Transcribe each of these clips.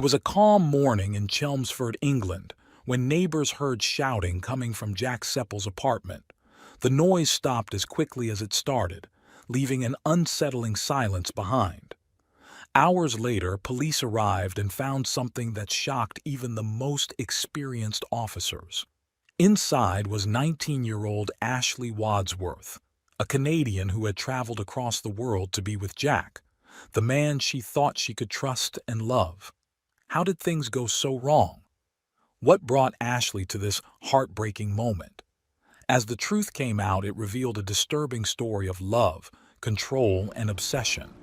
was a calm morning in Chelmsford, England, when neighbors heard shouting coming from Jack Seppel's apartment. The noise stopped as quickly as it started, leaving an unsettling silence behind. Hours later, police arrived and found something that shocked even the most experienced officers. Inside was 19-year-old Ashley Wadsworth, a Canadian who had traveled across the world to be with Jack, the man she thought she could trust and love. How did things go so wrong? What brought Ashley to this heartbreaking moment? As the truth came out, it revealed a disturbing story of love, control, and obsession.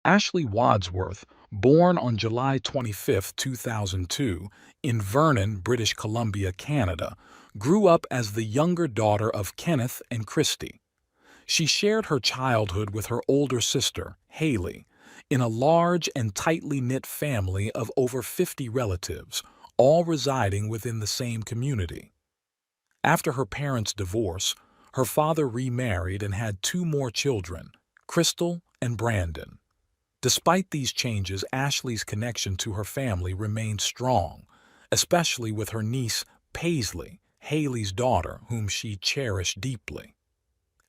Ashley Wadsworth, born on July 25, 2002, in Vernon, British Columbia, Canada, grew up as the younger daughter of Kenneth and Christy. She shared her childhood with her older sister, Haley, in a large and tightly knit family of over 50 relatives, all residing within the same community. After her parents' divorce, her father remarried and had two more children, Crystal and Brandon. Despite these changes, Ashley's connection to her family remained strong, especially with her niece, Paisley, Haley's daughter, whom she cherished deeply.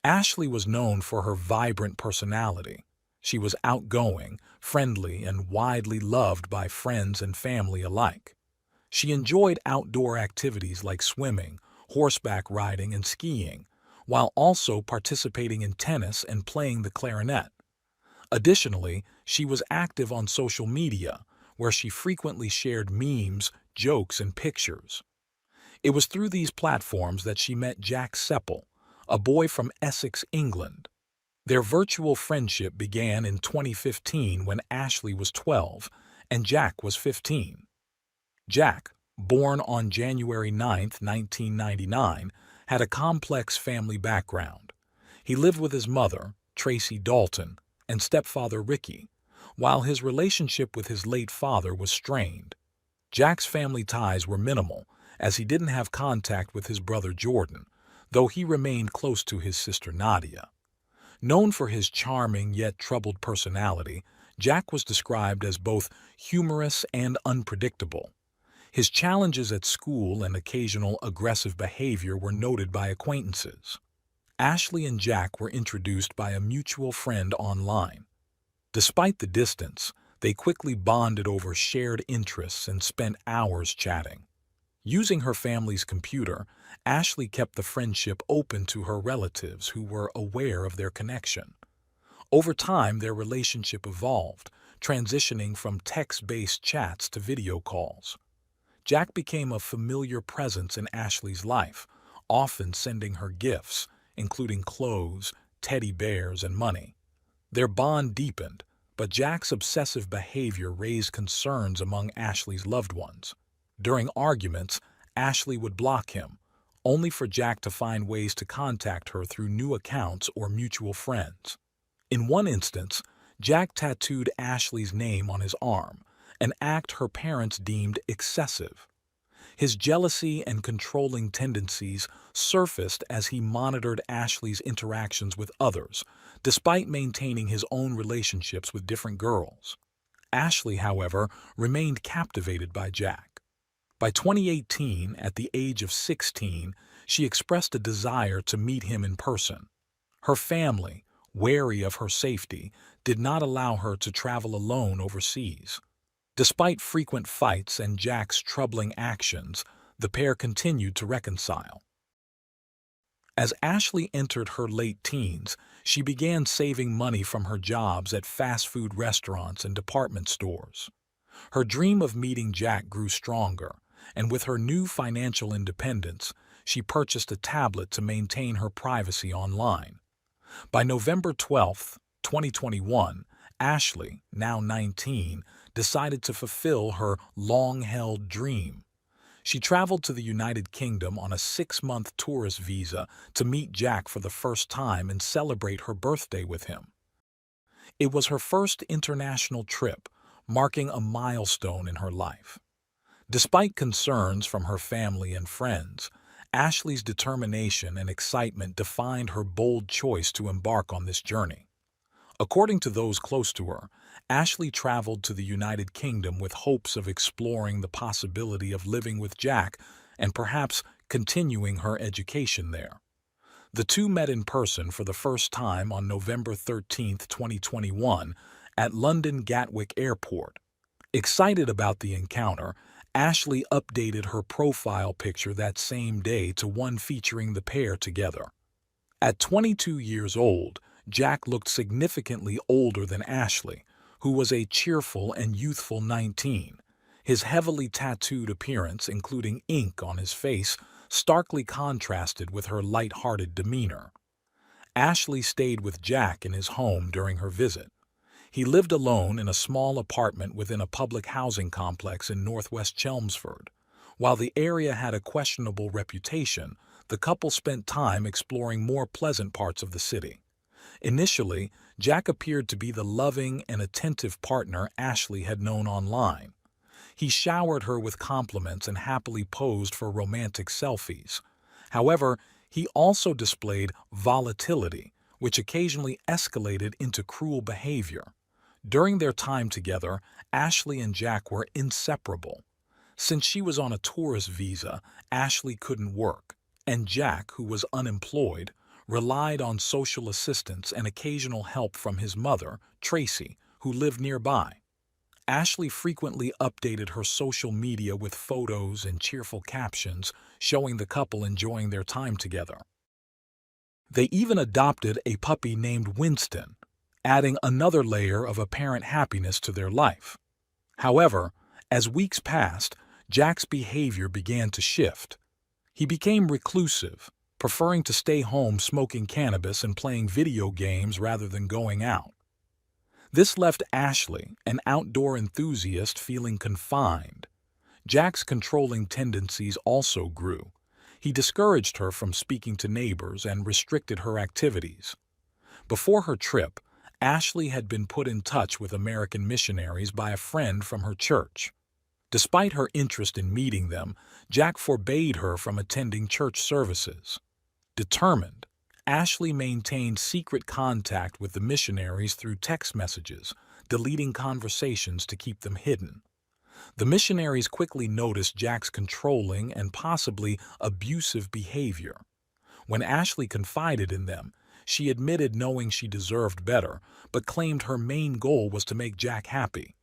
Ashley was known for her vibrant personality. She was outgoing, friendly, and widely loved by friends and family alike. She enjoyed outdoor activities like swimming, horseback riding, and skiing, while also participating in tennis and playing the clarinet. Additionally, she was active on social media, where she frequently shared memes, jokes, and pictures. It was through these platforms that she met Jack Seppel, a boy from Essex, England. Their virtual friendship began in 2015 when Ashley was 12 and Jack was 15. Jack, born on January 9, 1999, had a complex family background. He lived with his mother, Tracy Dalton, and stepfather Ricky, while his relationship with his late father was strained. Jack's family ties were minimal, as he didn't have contact with his brother Jordan, though he remained close to his sister Nadia. Known for his charming yet troubled personality, Jack was described as both humorous and unpredictable. His challenges at school and occasional aggressive behavior were noted by acquaintances. Ashley and Jack were introduced by a mutual friend online. Despite the distance, they quickly bonded over shared interests and spent hours chatting. Using her family's computer, Ashley kept the friendship open to her relatives who were aware of their connection. Over time, their relationship evolved, transitioning from text-based chats to video calls. Jack became a familiar presence in Ashley's life, often sending her gifts, including clothes, teddy bears, and money. Their bond deepened, but Jack's obsessive behavior raised concerns among Ashley's loved ones. During arguments, Ashley would block him, only for Jack to find ways to contact her through new accounts or mutual friends. In one instance, Jack tattooed Ashley's name on his arm, an act her parents deemed excessive. His jealousy and controlling tendencies surfaced as he monitored Ashley's interactions with others, despite maintaining his own relationships with different girls. Ashley, however, remained captivated by Jack. By 2018, at the age of 16, she expressed a desire to meet him in person. Her family, wary of her safety, did not allow her to travel alone overseas. Despite frequent fights and Jack's troubling actions, the pair continued to reconcile. As Ashley entered her late teens, she began saving money from her jobs at fast food restaurants and department stores. Her dream of meeting Jack grew stronger, and with her new financial independence, she purchased a tablet to maintain her privacy online. By November 12, 2021, Ashley, now 19, decided to fulfill her long-held dream. She traveled to the United Kingdom on a 6-month tourist visa to meet Jack for the first time and celebrate her birthday with him. It was her first international trip, marking a milestone in her life. Despite concerns from her family and friends, Ashley's determination and excitement defined her bold choice to embark on this journey. According to those close to her, Ashley traveled to the United Kingdom with hopes of exploring the possibility of living with Jack and perhaps continuing her education there. The two met in person for the first time on November 13, 2021, at London Gatwick Airport. Excited about the encounter, Ashley updated her profile picture that same day to one featuring the pair together. At 22 years old, Jack looked significantly older than Ashley, who was a cheerful and youthful 19. His heavily tattooed appearance, including ink on his face, starkly contrasted with her light-hearted demeanor. Ashley stayed with Jack in his home during her visit. He lived alone in a small apartment within a public housing complex in northwest Chelmsford. While the area had a questionable reputation, the couple spent time exploring more pleasant parts of the city. Initially, Jack appeared to be the loving and attentive partner Ashley had known online. He showered her with compliments and happily posed for romantic selfies. However, he also displayed volatility, which occasionally escalated into cruel behavior. During their time together, Ashley and Jack were inseparable. Since she was on a tourist visa, Ashley couldn't work, and Jack, who was unemployed, relied on social assistance and occasional help from his mother, Tracy, who lived nearby. Ashley frequently updated her social media with photos and cheerful captions, showing the couple enjoying their time together. They even adopted a puppy named Winston, adding another layer of apparent happiness to their life. However, as weeks passed, Jack's behavior began to shift. He became reclusive, preferring to stay home smoking cannabis and playing video games rather than going out. This left Ashley, an outdoor enthusiast, feeling confined. Jack's controlling tendencies also grew. He discouraged her from speaking to neighbors and restricted her activities. Before her trip, Ashley had been put in touch with American missionaries by a friend from her church. Despite her interest in meeting them, Jack forbade her from attending church services. Determined, Ashley maintained secret contact with the missionaries through text messages, deleting conversations to keep them hidden. The missionaries quickly noticed Jack's controlling and possibly abusive behavior. When Ashley confided in them, she admitted knowing she deserved better, but claimed her main goal was to make Jack happy.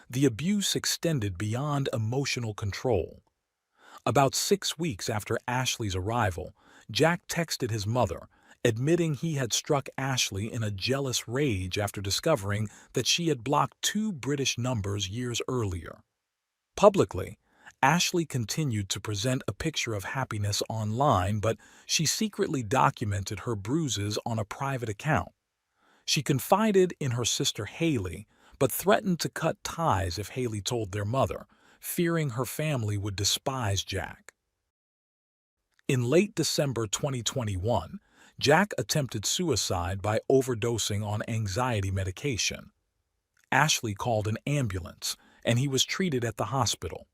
The abuse extended beyond emotional control. About 6 weeks after Ashley's arrival, Jack texted his mother, admitting he had struck Ashley in a jealous rage after discovering that she had blocked 2 British numbers years earlier. Publicly, Ashley continued to present a picture of happiness online, but she secretly documented her bruises on a private account. She confided in her sister Haley, but threatened to cut ties if Haley told their mother, fearing her family would despise Jack. In late December 2021, Jack attempted suicide by overdosing on anxiety medication. Ashley called an ambulance, and he was treated at the hospital.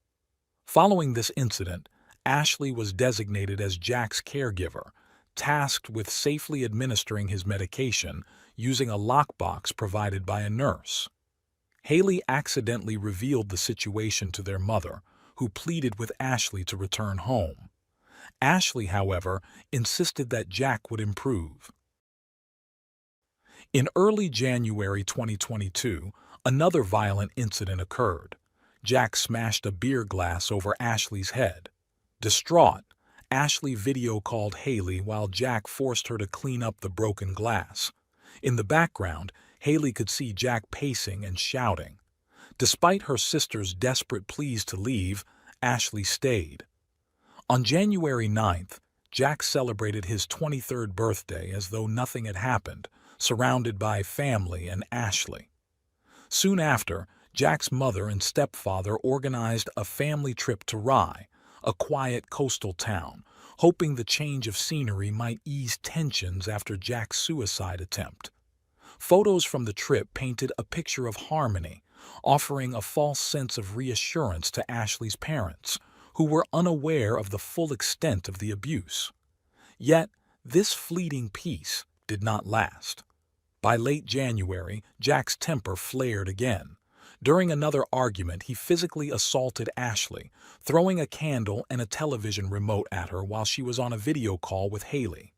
Following this incident, Ashley was designated as Jack's caregiver, tasked with safely administering his medication using a lockbox provided by a nurse. Haley accidentally revealed the situation to their mother, who pleaded with Ashley to return home. Ashley, however, insisted that Jack would improve. In early January 2022, another violent incident occurred. Jack smashed a beer glass over Ashley's head. Distraught, Ashley video-called Haley while Jack forced her to clean up the broken glass. In the background, Haley could see Jack pacing and shouting. Despite her sister's desperate pleas to leave, Ashley stayed. On January 9th, Jack celebrated his 23rd birthday as though nothing had happened, surrounded by family and Ashley. Soon after, Jack's mother and stepfather organized a family trip to Rye, a quiet coastal town, hoping the change of scenery might ease tensions after Jack's suicide attempt. Photos from the trip painted a picture of harmony, offering a false sense of reassurance to Ashley's parents, who were unaware of the full extent of the abuse. Yet, this fleeting peace did not last. By late January, Jack's temper flared again. During another argument, he physically assaulted Ashley, throwing a candle and a television remote at her while she was on a video call with Haley.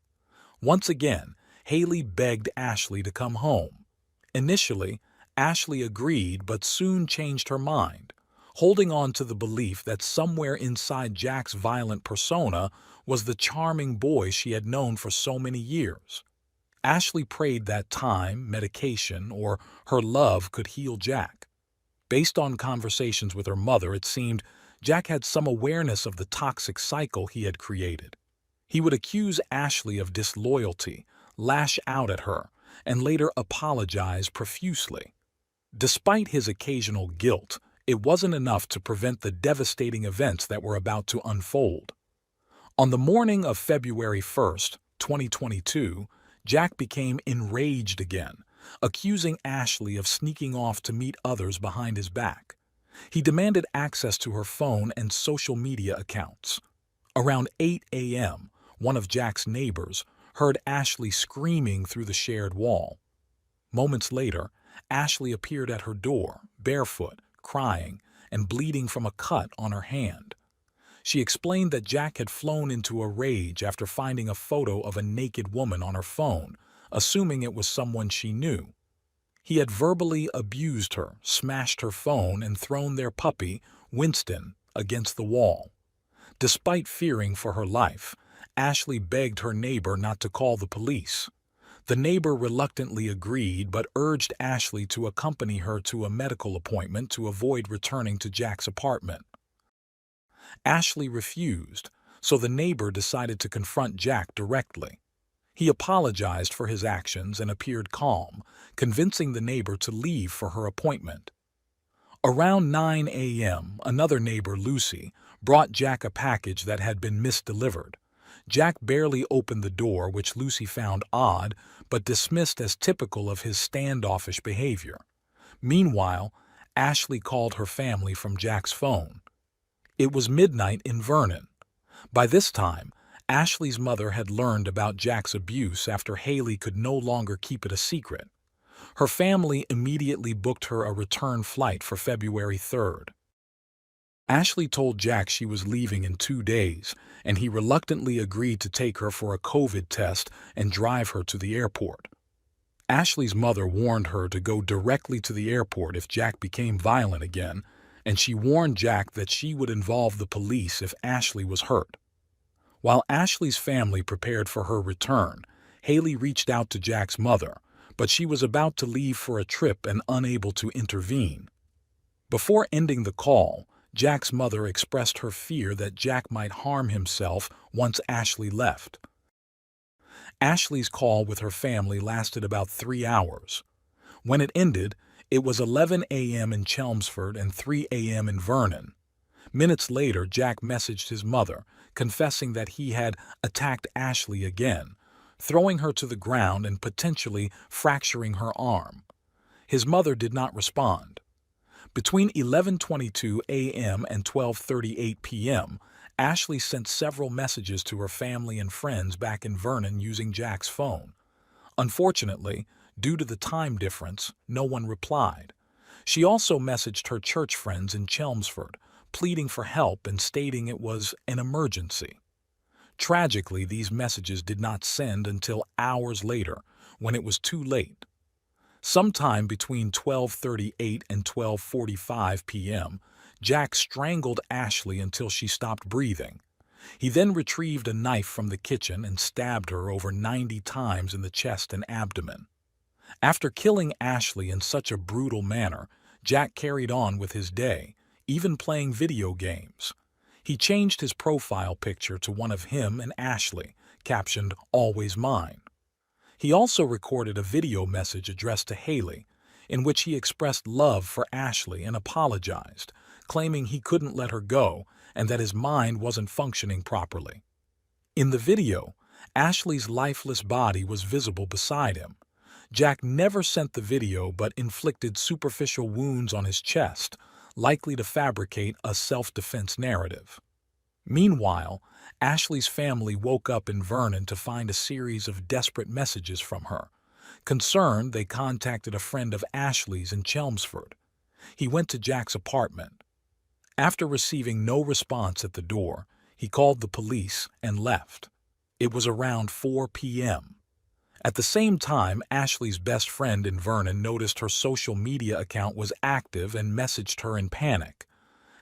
Once again, Haley begged Ashley to come home. Initially, Ashley agreed but soon changed her mind, holding on to the belief that somewhere inside Jack's violent persona was the charming boy she had known for so many years. Ashley prayed that time, medication, or her love could heal Jack. Based on conversations with her mother, it seemed Jack had some awareness of the toxic cycle he had created. He would accuse Ashley of disloyalty, lash out at her, and later apologize profusely. Despite his occasional guilt, it wasn't enough to prevent the devastating events that were about to unfold. On the morning of February 1st, 2022, Jack became enraged again, accusing Ashley of sneaking off to meet others behind his back. He demanded access to her phone and social media accounts. Around 8 a.m., one of Jack's neighbors heard Ashley screaming through the shared wall. Moments later, Ashley appeared at her door, barefoot, crying, and bleeding from a cut on her hand. She explained that Jack had flown into a rage after finding a photo of a naked woman on her phone, assuming it was someone she knew. He had verbally abused her, smashed her phone, and thrown their puppy, Winston, against the wall. Despite fearing for her life, Ashley begged her neighbor not to call the police. The neighbor reluctantly agreed but urged Ashley to accompany her to a medical appointment to avoid returning to Jack's apartment. Ashley refused, so the neighbor decided to confront Jack directly. He apologized for his actions and appeared calm, convincing the neighbor to leave for her appointment. Around 9 a.m., another neighbor, Lucy, brought Jack a package that had been misdelivered. Jack barely opened the door, which Lucy found odd, but dismissed as typical of his standoffish behavior. Meanwhile, Ashley called her family from Jack's phone. It was midnight in Vernon. By this time, Ashley's mother had learned about Jack's abuse after Haley could no longer keep it a secret. Her family immediately booked her a return flight for February 3rd. Ashley told Jack she was leaving in 2 days, and he reluctantly agreed to take her for a COVID test and drive her to the airport. Ashley's mother warned her to go directly to the airport if Jack became violent again, and she warned Jack that she would involve the police if Ashley was hurt. While Ashley's family prepared for her return, Haley reached out to Jack's mother, but she was about to leave for a trip and unable to intervene. Before ending the call, Jack's mother expressed her fear that Jack might harm himself once Ashley left. Ashley's call with her family lasted about 3 hours. When it ended, it was 11 a.m. in Chelmsford and 3 a.m. in Vernon. Minutes later, Jack messaged his mother, confessing that he had attacked Ashley again, throwing her to the ground and potentially fracturing her arm. His mother did not respond. Between 11:22 a.m. and 12:38 p.m., Ashley sent several messages to her family and friends back in Vernon using Jack's phone. Unfortunately, due to the time difference, no one replied. She also messaged her church friends in Chelmsford, pleading for help and stating it was an emergency. Tragically, these messages did not send until hours later, when it was too late. Sometime between 12:38 and 12:45 p.m., Jack strangled Ashley until she stopped breathing. He then retrieved a knife from the kitchen and stabbed her over 90 times in the chest and abdomen. After killing Ashley in such a brutal manner, Jack carried on with his day, even playing video games. He changed his profile picture to one of him and Ashley, captioned, "Always Mine." He also recorded a video message addressed to Haley, in which he expressed love for Ashley and apologized, claiming he couldn't let her go and that his mind wasn't functioning properly. In the video, Ashley's lifeless body was visible beside him. Jack never sent the video but inflicted superficial wounds on his chest, likely to fabricate a self-defense narrative. Meanwhile, Ashley's family woke up in Vernon to find a series of desperate messages from her. Concerned, they contacted a friend of Ashley's in Chelmsford. He went to Jack's apartment. After receiving no response at the door, he called the police and left. It was around 4 p.m. At the same time, Ashley's best friend in Vernon noticed her social media account was active and messaged her in panic.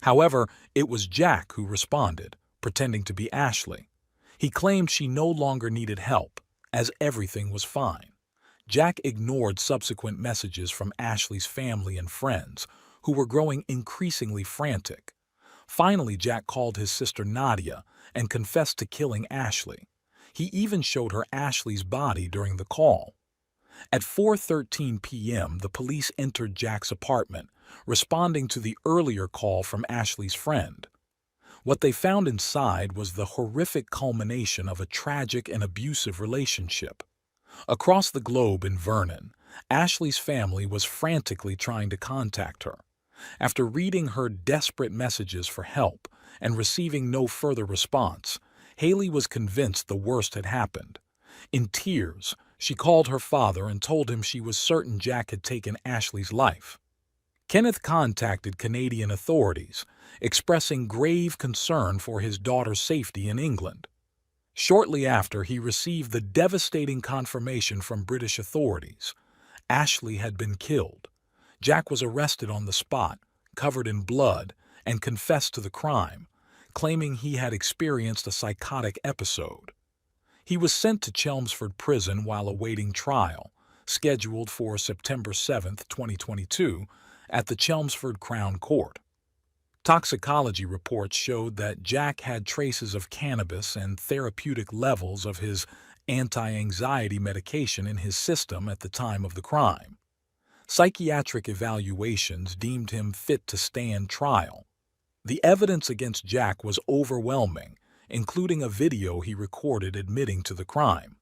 However, it was Jack who responded, pretending to be Ashley. He claimed she no longer needed help, as everything was fine. Jack ignored subsequent messages from Ashley's family and friends, who were growing increasingly frantic. Finally, Jack called his sister Nadia and confessed to killing Ashley. He even showed her Ashley's body during the call. At 4:13 p.m., the police entered Jack's apartment, responding to the earlier call from Ashley's friend. What they found inside was the horrific culmination of a tragic and abusive relationship. Across the globe in Vernon, Ashley's family was frantically trying to contact her. After reading her desperate messages for help and receiving no further response, Haley was convinced the worst had happened. In tears, she called her father and told him she was certain Jack had taken Ashley's life. Kenneth contacted Canadian authorities, expressing grave concern for his daughter's safety in England. Shortly after, he received the devastating confirmation from British authorities. Ashley had been killed. Jack was arrested on the spot, covered in blood, and confessed to the crime, claiming he had experienced a psychotic episode. He was sent to Chelmsford Prison while awaiting trial, scheduled for September 7, 2022, at the Chelmsford Crown Court. Toxicology reports showed that Jack had traces of cannabis and therapeutic levels of his anti-anxiety medication in his system at the time of the crime. Psychiatric evaluations deemed him fit to stand trial. The evidence against Jack was overwhelming, including a video he recorded admitting to the crime.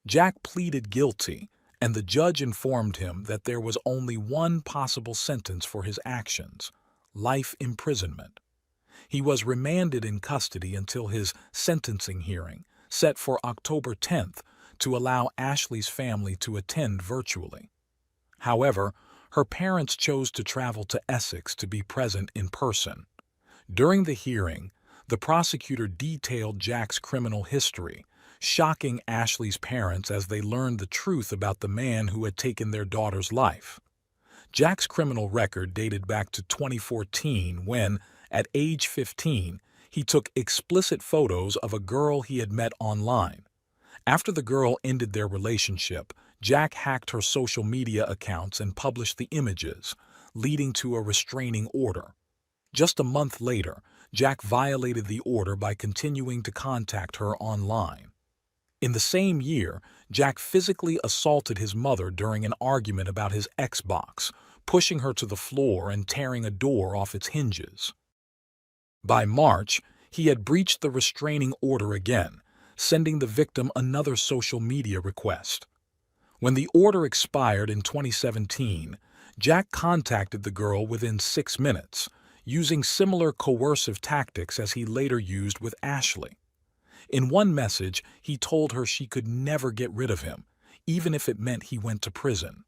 Jack pleaded guilty, and the judge informed him that there was only one possible sentence for his actions: life imprisonment. He was remanded in custody until his sentencing hearing, set for October 10th, to allow Ashley's family to attend virtually. However, her parents chose to travel to Essex to be present in person. During the hearing, the prosecutor detailed Jack's criminal history, shocking Ashley's parents as they learned the truth about the man who had taken their daughter's life. Jack's criminal record dated back to 2014 when, at age 15, he took explicit photos of a girl he had met online. After the girl ended their relationship, Jack hacked her social media accounts and published the images, leading to a restraining order. Just a month later, Jack violated the order by continuing to contact her online. In the same year, Jack physically assaulted his mother during an argument about his Xbox, pushing her to the floor and tearing a door off its hinges. By March, he had breached the restraining order again, sending the victim another social media request. When the order expired in 2017, Jack contacted the girl within 6 minutes, using similar coercive tactics as he later used with Ashley. In one message, he told her she could never get rid of him, even if it meant he went to prison.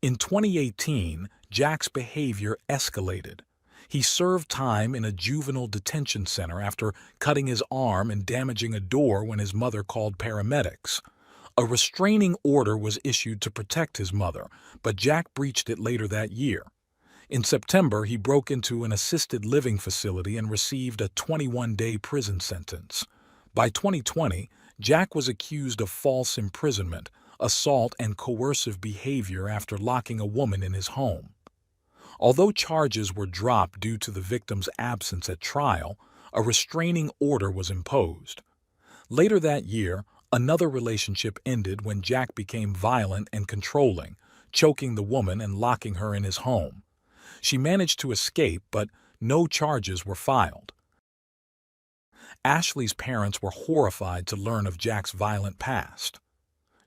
In 2018, Jack's behavior escalated. He served time in a juvenile detention center after cutting his arm and damaging a door when his mother called paramedics. A restraining order was issued to protect his mother, but Jack breached it later that year. In September, he broke into an assisted living facility and received a 21-day prison sentence. By 2020, Jack was accused of false imprisonment, assault, and coercive behavior after locking a woman in his home. Although charges were dropped due to the victim's absence at trial, a restraining order was imposed. Later that year, Another relationship ended when Jack became violent and controlling, choking the woman and locking her in his home. She managed to escape, but no charges were filed. Ashley's parents were horrified to learn of Jack's violent past.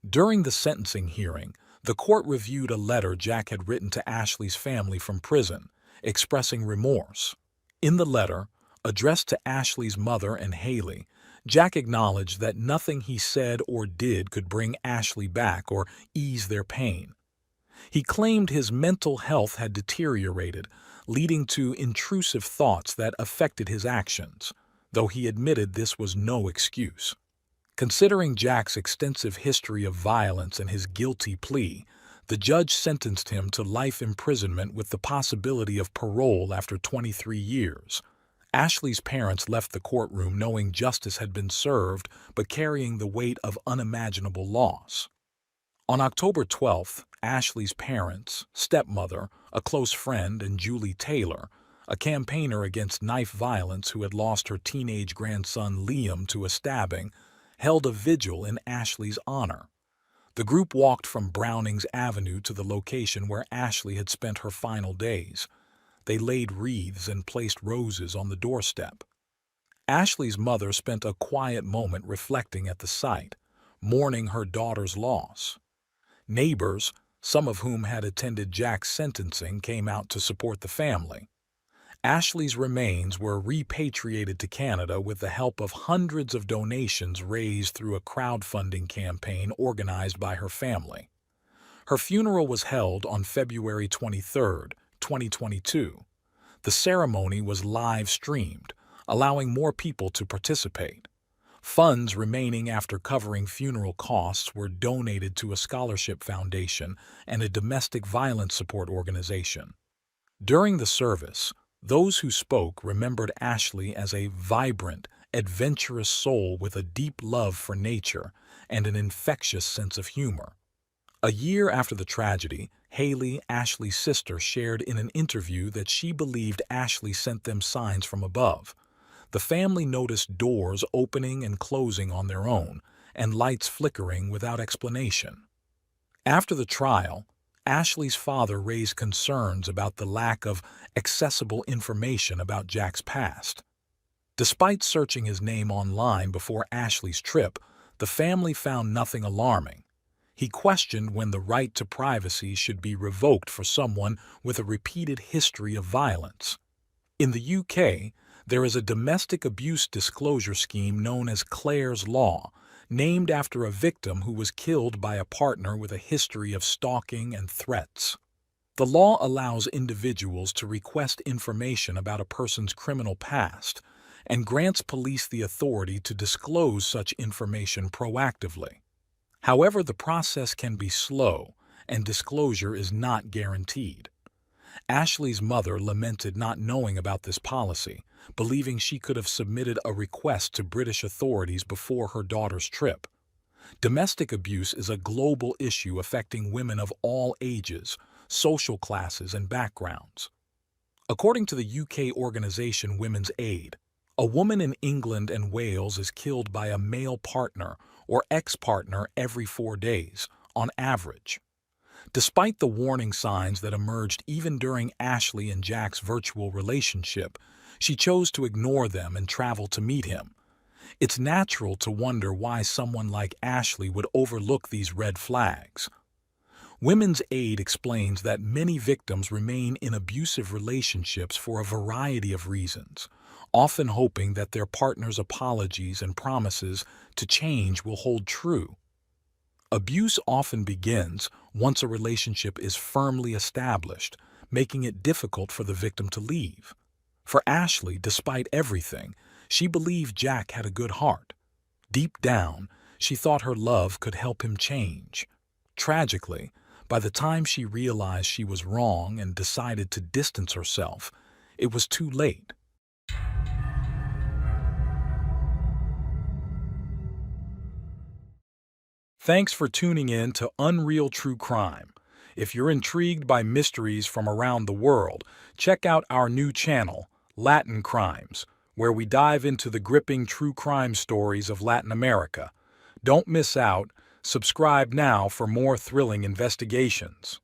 During the sentencing hearing, the court reviewed a letter Jack had written to Ashley's family from prison, expressing remorse. In the letter, addressed to Ashley's mother and Haley, Jack acknowledged that nothing he said or did could bring Ashley back or ease their pain. He claimed his mental health had deteriorated, leading to intrusive thoughts that affected his actions, though he admitted this was no excuse. Considering Jack's extensive history of violence and his guilty plea, the judge sentenced him to life imprisonment with the possibility of parole after 23 years. Ashley's parents left the courtroom knowing justice had been served but carrying the weight of unimaginable loss. On October 12th, Ashley's parents, stepmother, a close friend, and Julie Taylor, a campaigner against knife violence who had lost her teenage grandson Liam to a stabbing, held a vigil in Ashley's honor. The group walked from Brownings Avenue to the location where Ashley had spent her final days. They laid wreaths and placed roses on the doorstep. Ashley's mother spent a quiet moment reflecting at the site, mourning her daughter's loss. Neighbors, some of whom had attended Jack's sentencing, came out to support the family. Ashley's remains were repatriated to Canada with the help of hundreds of donations raised through a crowdfunding campaign organized by her family. Her funeral was held on February 23, 2022. The ceremony was live-streamed, allowing more people to participate. Funds remaining after covering funeral costs were donated to a scholarship foundation and a domestic violence support organization. During the service, those who spoke remembered Ashley as a vibrant, adventurous soul with a deep love for nature and an infectious sense of humor. A year after the tragedy, Haley, Ashley's sister, shared in an interview that she believed Ashley sent them signs from above. The family noticed doors opening and closing on their own, and lights flickering without explanation. After the trial, Ashley's father raised concerns about the lack of accessible information about Jack's past. Despite searching his name online before Ashley's trip, the family found nothing alarming. He questioned when the right to privacy should be revoked for someone with a repeated history of violence. In the UK, there is a domestic abuse disclosure scheme known as Clare's Law, named after a victim who was killed by a partner with a history of stalking and threats. The law allows individuals to request information about a person's criminal past and grants police the authority to disclose such information proactively. However, the process can be slow, and disclosure is not guaranteed. Ashley's mother lamented not knowing about this policy, believing she could have submitted a request to British authorities before her daughter's trip. Domestic abuse is a global issue affecting women of all ages, social classes, and backgrounds. According to the UK organization Women's Aid, a woman in England and Wales is killed by a male partner or ex-partner every 4 days, on average. Despite the warning signs that emerged even during Ashley and Jack's virtual relationship, she chose to ignore them and travel to meet him. It's natural to wonder why someone like Ashley would overlook these red flags. Women's Aid explains that many victims remain in abusive relationships for a variety of reasons, often hoping that their partner's apologies and promises to change will hold true. Abuse often begins once a relationship is firmly established, making it difficult for the victim to leave. For Ashley, despite everything, she believed Jack had a good heart. Deep down, she thought her love could help him change. Tragically, by the time she realized she was wrong and decided to distance herself, it was too late. Thanks for tuning in to Unreal True Crime. If you're intrigued by mysteries from around the world, check out our new channel, Latin Crimes, where we dive into the gripping true crime stories of Latin America. Don't miss out. Subscribe now for more thrilling investigations.